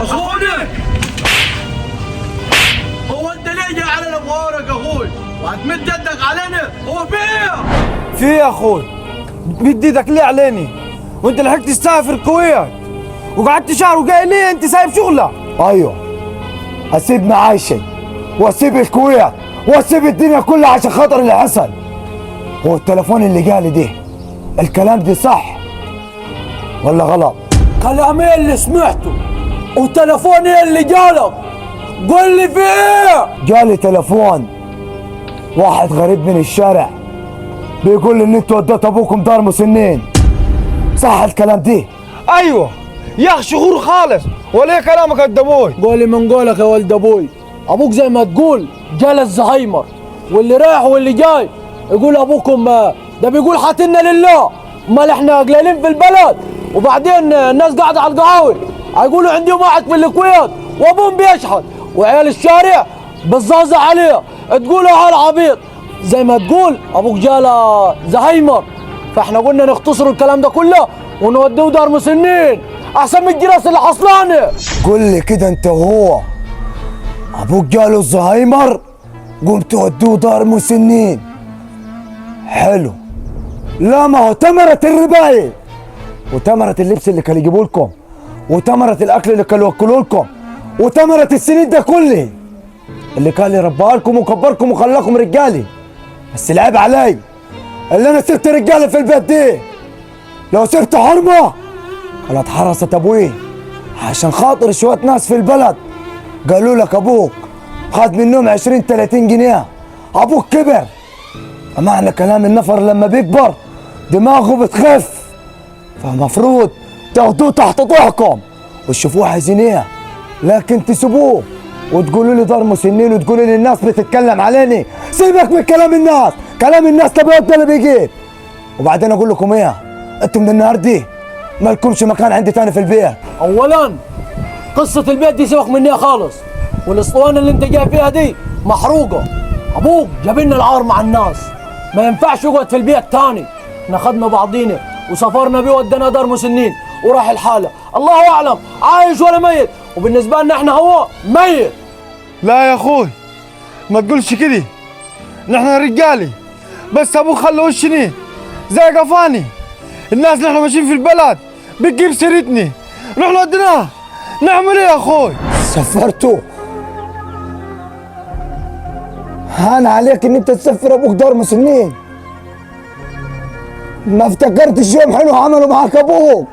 اخونا هو انت ليه جاي علينا بورق يا اخوي؟ وهتمد يدك علينا؟ هو في يا اخوي مد ايدك ليه عليني؟ وانت لحقت تسافر الكويت وقعدت شهر وجاي ليه انت سايب شغلك؟ ايوه اسيب معايشي واسيب الكويت واسيب الدنيا كلها عشان خاطر اللي حصل. هو التليفون اللي جالي ده الكلام ده صح ولا غلط؟ كلامي اللي سمعته وتليفوني اللي جالك قول لي في ايه؟ جالي تليفون واحد غريب من الشارع بيقول لي ان انتوا وديت ابوكم دار مسنين، صح الكلام ده؟ ايوه يا اخي شغور خالص ولا إيه كلامك قد ابوي؟ قولي من قولك يا ولد ابوي، ابوك زي ما تقول جال الزهايمر واللي رايح واللي جاي يقول ابوكم ده بيقول حاتنا لله، امال احنا قليلين في البلد وبعدين الناس قاعده على القهاوي هيقولوا عندي واحد في الكويت وابوهم بيشحت وعيال الشارع بتزازع عليه تقولوا على عبيط، زي ما تقول ابوك جال زهايمر، فاحنا قلنا نختصروا الكلام ده كله ونودوه دار مسنين احسن من الجراس اللي حصلانه. قول لي كده انت وهو ابوك جاله الزهايمر قمت ودوه دار مسنين؟ حلو. لا ما هو تمرة الرباية وتمرة اللبس اللي كانوا يجيبوا لكم وتمرة الاكل اللي كانوا ياكلوا لكم وتمرة السنين ده كله اللي كان يربى لكم وكبركم وخلاكم رجالي، بس العيب علي اللي انا سبت رجاله في البيت دي. لو سبت حرمه كانت حرست ابوي عشان خاطر شويه ناس في البلد قالوا لك ابوك خد منهم 20 30 جنيه، ابوك كبر. معنى كلام النفر لما بيكبر دماغه بتخف، فمفروض تاخدوه تحت ضحكم وتشوفوه عايزين ايه، لكن تسيبوه وتقولوا لي دار مسنين وتقولوا لي الناس بتتكلم عليني. سيبك من كلام الناس، كلام الناس ده بيود اللي بيجيب. وبعدين اقول لكم ايه، انتم من النهار دي ما لكمش مكان عندي تاني في البيت. اولا قصه البيت دي سيبك منها خالص، والاسطوانه اللي انت جاي فيها دي محروقه، ابوك جاب لنا العار مع الناس، ما ينفعش يقعد في البيت تاني. احنا خدنا بعضينا وسافرنا بيه ودينا دار مسنين وراح الحاله، الله اعلم عايش ولا ميت، وبالنسبه لنا احنا هو ميت. لا يا اخوي ما تقولش كده، نحن رجالي بس ابوك خلى وشني زي قفاني، الناس اللي احنا ماشيين في البلد بتجيب سيرتني، نحن وديناه نعمل ايه يا اخوي؟ سفرته هان عليك ان انت تسفر ابوك دار مسنين، ما افتكرتش يوم حلو عملوا معاك ابوك.